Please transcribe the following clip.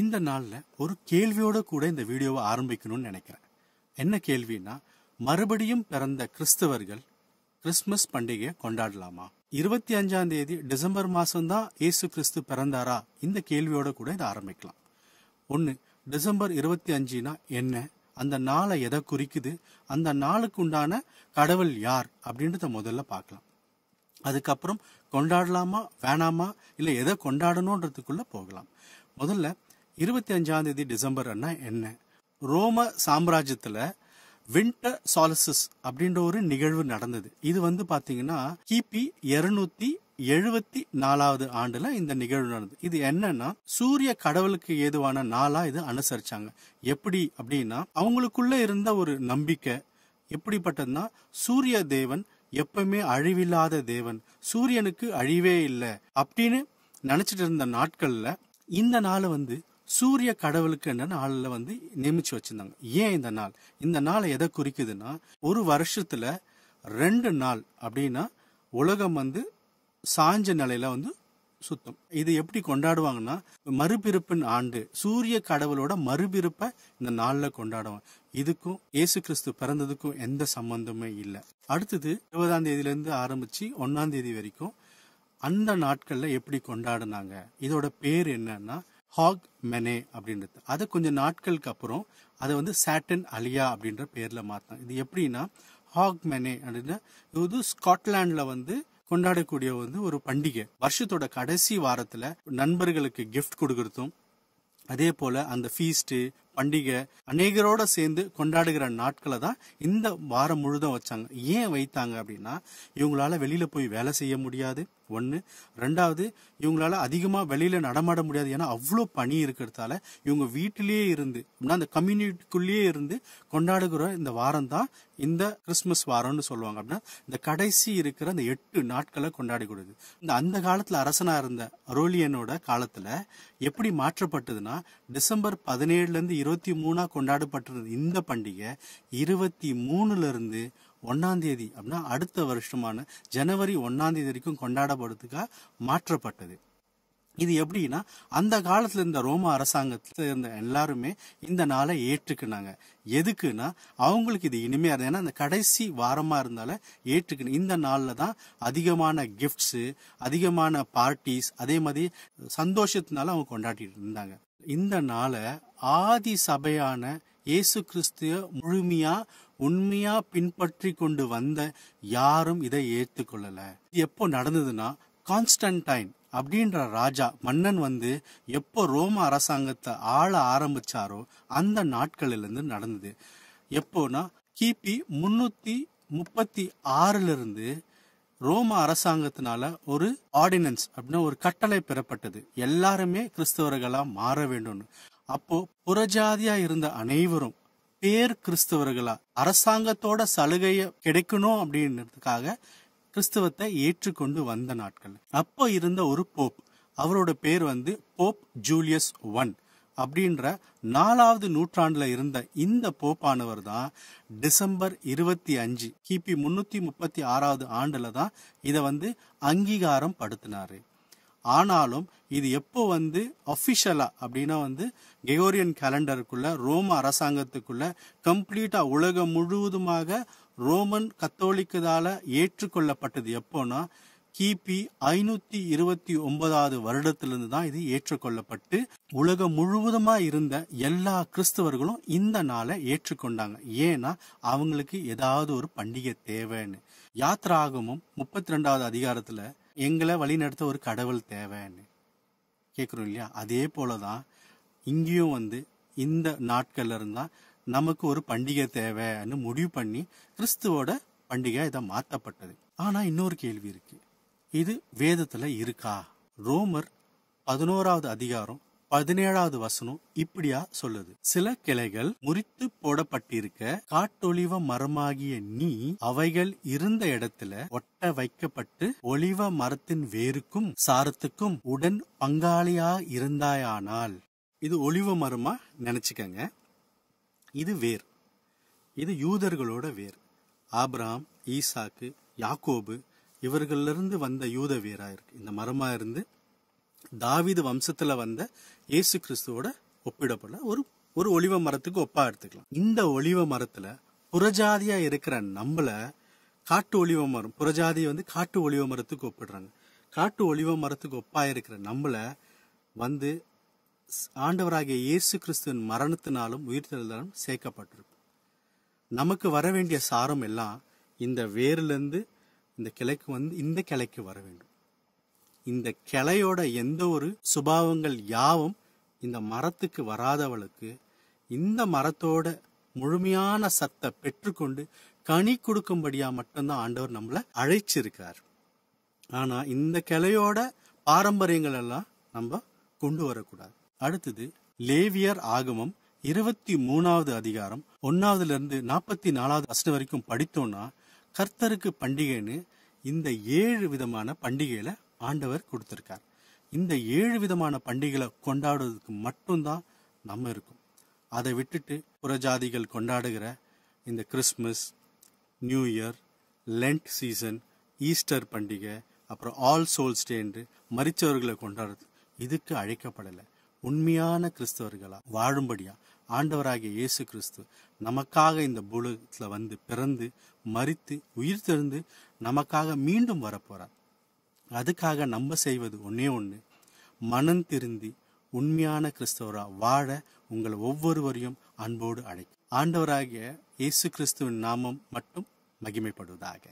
இந்த நாள்ல ஒரு கேள்வியோட கூட இந்த வீடியோவை ஆரம்பிக்கணும்னு நினைக்கிறேன். என்ன கேள்வின்னா, மறுபடியும் பிறந்த கிறிஸ்தவர்கள் கிறிஸ்துமஸ் பண்டிகையை கொண்டாடலாமா? 25ஆம் தேதி டிசம்பர் மாசம்தான் இயேசு கிறிஸ்து பிறந்தாரா? இந்த கேள்வியோட கூட இதை ஆரம்பிக்கலாம். ஒன்று, டிசம்பர் 25னா என்ன? அந்த நாளை எதை குறிக்குது? அந்த நாளுக்கு உண்டான கடவுள் யார் அப்படின்றத முதல்ல பார்க்கலாம். அதுக்கப்புறம் கொண்டாடலாமா வேணாமா, இல்லை எதை கொண்டாடணுன்றதுக்குள்ள போகலாம். முதல்ல 25ஆம் தேதி டிசம்பர் என்ன? ரோம சாம்ராஜ்யத்துல வின்டர் சாலிசிஸ் அப்படின்ற ஒரு நிகழ்வு நடந்தது. இது பாத்தீங்கன்னா கிபி 274 ஆண்டுல இந்த நிகழ்வு நடந்தது. இது என்னன்னா, சூரிய கடவுளுக்கு ஏதுவான நாளா இது அனுசரிச்சாங்க. எப்படி அப்படின்னா, அவங்களுக்குள்ள இருந்த ஒரு நம்பிக்கை எப்படிப்பட்டதுன்னா, சூரிய தேவன் எப்பவுமே அழிவில்லாத தேவன், சூரியனுக்கு அழிவே இல்லை அப்படின்னு நினைச்சிட்டு இருந்த நாட்கள்ல இந்த நாள் சூரிய கடவுளுக்கு என்ன நாள்ல நியமிச்சு வச்சிருந்தாங்க. ஏன் இந்த நாள்? இந்த நாளை எதை குறிக்குதுன்னா, ஒரு வருஷத்துல 2 நாள் அப்படின்னா உலகம் சாஞ்ச நிலையில சுத்தம். இது எப்படி கொண்டாடுவாங்கன்னா, மறுபிறப்பின் ஆண்டு, சூரிய கடவுளோட மறுபிறப்ப இந்த நாள்ல கொண்டாடுவாங்க. இதுக்கும் இயேசு கிறிஸ்து பிறந்ததுக்கும் எந்த சம்பந்தமே இல்லை. அடுத்தது 20ஆம் தேதியில இருந்து ஆரம்பிச்சு 1ஆம் தேதி வரைக்கும் அந்த நாட்கள்ல எப்படி கொண்டாடுனாங்க? இதோட பேர் என்னன்னா ஹாக் மெனே அப்படின்றது. அது கொஞ்சம் நாட்களுக்கு அப்புறம் அதை சாட்டன் அலியா அப்படின்ற பேர்ல மாத்தாங்க. இது எப்படின்னா, ஹாக் மெனே அப்படின்னா இது ஸ்காட்லாண்ட்ல கொண்டாடக்கூடிய ஒரு பண்டிகை. வருஷத்தோட கடைசி வாரத்துல நண்பர்களுக்கு கிஃப்ட் கொடுக்கறதும், அதே போல அந்த ஃபீஸ்ட் பண்டிகை அநேகரோட சேர்ந்து கொண்டாடுகிற நாட்களை தான் இந்த வாரம் முழுதும் வச்சாங்க. ஏன் வைத்தாங்க அப்படின்னா, இவங்களால வெளியில போய் வேலை செய்ய முடியாது ஒன்று. ரெண்டாவது, இவங்களால அதிகமா வெளியில நடமாட முடியாது. ஏன்னா அவ்வளோ பனி இருக்கிறதால இவங்க வீட்டிலேயே இருந்து, அந்த கம்யூனிட்டிக்குள்ளேயே இருந்து கொண்டாடுகிற இந்த வாரம் தான் இந்த கிறிஸ்துமஸ் வாரம்னு சொல்லுவாங்க. அப்படின்னா இந்த கடைசி இருக்கிற அந்த 8 நாட்களை கொண்டாடி கொடுது. அந்த காலத்துல அரசனா இருந்த அரோலியனோட காலத்துல எப்படி மாற்றப்பட்டதுன்னா, டிசம்பர் 17ல இருந்து 23 கொண்டாடப்பட்டிருந்த இந்த பண்டிகை 23ல இருந்து 1ஆம் தேதி அப்படின்னா அடுத்த வருஷமான ஜனவரி 1ஆம் தேதி வரைக்கும் கொண்டாடப்படுறதுக்காக மாற்றப்பட்டது. இது எப்படின்னா, அந்த காலத்துல இருந்த ரோம அரசாங்கத்துல இருந்த எல்லாருமே இந்த நாளை ஏற்றுக்கினாங்க. எதுக்குன்னா, அவங்களுக்கு இது இனிமையா இருந்தது. ஏன்னா அந்த கடைசி வாரமா இருந்தால ஏற்றுக்கணும். இந்த நாள்ல தான் அதிகமான கிஃப்ட்ஸ், அதிகமான பார்ட்டிஸ், அதே மாதிரி சந்தோஷத்தினால அவங்க கொண்டாடிட்டு இருந்தாங்க. இந்த நாளை ஆதி சபையான இயேசு கிறிஸ்துவ முழுமையா உண்மையா பின்பற்றி கொண்டு வந்த யாரும் இதை ஏற்றுக்கொள்ளல. இது எப்போ நடந்ததுன்னா, கான்ஸ்டன்டைன் அப்படின்ற ராஜா மன்னன் எப்போ ரோம அரசாங்கத்தை ஆள ஆரம்பிச்சாரோ அந்த நாட்களில இருந்து நடந்தது. எப்போனா கிபி 336ல இருந்து ரோம அரசாங்கத்தினால ஒரு ஆர்டினன்ஸ் அப்படின்னா ஒரு கட்டளை பெறப்பட்டது. எல்லாருமே கிறிஸ்தவர்களா மாற வேண்டும். அப்போ புறஜாதியா இருந்த அனைவரும் பேர் கிறிஸ்தவர்களா, அரசாங்கத்தோட சலுகைய கிடைக்கணும் அப்படின்றதுக்காக கிறிஸ்தவத்தை ஏற்றுக்கொண்டு வந்த நாட்கள். அப்போ இருந்த ஒரு போப், அவரோட பேர் போப் ஜூலியஸ் I அப்படின்ற 4வது நூற்றாண்டுல இருந்த இந்த போப்பானவர் தான் டிசம்பர் 25 கிபி 336வது ஆண்டுல தான் இதை அங்கீகாரம் படுத்தினாரு. ஆனாலும் இது எப்போ அபிஷியலா அப்படின்னா கெகோரியன் கேலண்டருக்குள்ள ரோம அரசாங்கத்துக்குள்ள கம்ப்ளீட்டா உலகம் முழுவதுமாக ரோமன் கத்தோலிக்கதால ஏற்றுக்கொள்ளப்பட்டது எப்போனா, கிபி 529வது வருடத்திலிருந்து தான் இது ஏற்றுக்கொள்ளப்பட்டு உலகம் முழுவதுமா இருந்த எல்லா கிறிஸ்தவர்களும் இந்த நாளை ஏற்றுக்கொண்டாங்க. ஏன்னா அவங்களுக்கு ஏதாவது ஒரு பண்டிகை தேவைன்னு. யாத்ராகமம் 32வது அதிகாரத்துல எங்களை வழிநடத்த ஒரு கடவுள் தேவைன்னு கேட்கிறோம் இல்லையா? அதே போலதான் இங்கேயும் இந்த நாட்கள்ல இருந்தா நமக்கு ஒரு பண்டிகை தேவைன்னு முடிவு பண்ணி கிறிஸ்துவோட பண்டிகை இதை மாற்றப்பட்டது. ஆனா இன்னொரு கேள்வி இருக்கு, இது வேதத்துல இருக்கா? ரோமர் 11வது அதிகாரம் 17வது வசனம் இப்படியா சொல்லுது: சில கிளைகள் முறித்து போடப்பட்டிருக்க காட்டொலிவ மரமாகிய நீ அவைகள் இருந்த இடத்துல ஒட்ட வைக்கப்பட்டு ஒலிவ மரத்தின் வேருக்கும் சாரத்துக்கும் உடன் பங்காளியா இருந்தாயானால். இது ஒலிவ மரமா நினைச்சுக்கங்க. இது வேர், இது யூதர்களோட வேர். ஆபிரகாம், ஈசாக்கு, யாக்கோபு இவர்கள இருந்து வந்த யூத வேரா இருக்கு. இந்த மரமா இருந்து தாவீது வம்சத்துல வந்த இயேசு கிறிஸ்துவோட ஒப்பிடப்படல, ஒரு ஒரு ஒலிவ மரத்துக்கு ஒப்பா எடுத்துக்கலாம். இந்த ஒலிவ மரத்துல புறஜாதியா இருக்கிற நம்மள காட்டு ஒலிவ மரம், புறஜாதியை காட்டு ஒலிவ மரத்துக்கு ஒப்பிடுறாங்க. காட்டு ஒலிவ மரத்துக்கு ஒப்பா இருக்கிற நம்மள ஆண்டவராகிய இயேசு கிறிஸ்துவின் மரணத்தினாலும் உயிர்த்தெழுதலும் சேர்க்கப்பட்டிருக்கும். நமக்கு வர வேண்டிய சாரம் எல்லாம் இந்த வேரிலிருந்து இந்த கிளைக்கு இந்த கிளைக்கு வர வேண்டும். இந்த கிளையோட எந்த ஒரு சுபாவங்கள் யாவும் இந்த மரத்துக்கு வராதவளுக்கு இந்த மரத்தோட முழுமையான சத்தை பெற்றுக்கொண்டு கனி கொடுக்கும்படியா மட்டும்தான் ஆண்டவர் நம்மளை அழைச்சிருக்கார். ஆனா இந்த கிளையோட பாரம்பரியங்கள் எல்லாம் நம்ம கொண்டு வரக்கூடாது. அடுத்தது லேவியர் ஆகமம் 23வது அதிகாரம் 1 இருந்து 44 வசனம் வரைக்கும் படித்தோம்னா, கர்த்தருக்கு பண்டிகைன்னு இந்த 7 விதமான பண்டிகைகளை ஆண்டவர் கொடுத்திருக்கார். இந்த 7 விதமான பண்டிகைகளை கொண்டாடுவதற்கு மட்டும்தான் நம்ம இருக்கும். அதை விட்டுட்டு புறஜாதிகள் கொண்டாடுகிற இந்த Christmas, new year, Lent season, Easter பண்டிகை, அப்புறம் ஆல் சோல்ஸ் டே என்று மரிச்சவர்களை கொண்டாடுறது, இதுக்கு அழைக்கப்படலை. உண்மையான கிறிஸ்தவர்களா வாழும்படியா ஆண்டவராகிய இயேசு கிறிஸ்து நமக்காக இந்த பூலகத்துல பிறந்து மரித்து உயிர் தெழுந்து நமக்காக மீண்டும் வரப்போறார். அதுக்காக நம்ம செய்வது ஒன்னே ஒண்ணு, மனம் திருந்தி உண்மையான கிறிஸ்தவரா வாழ உங்களை ஒவ்வொருவரையும் அன்போடு அழைக்கும். ஆண்டவராகிய இயேசு கிறிஸ்துவின் நாமம் மட்டும் மகிமைப்படுவதாக.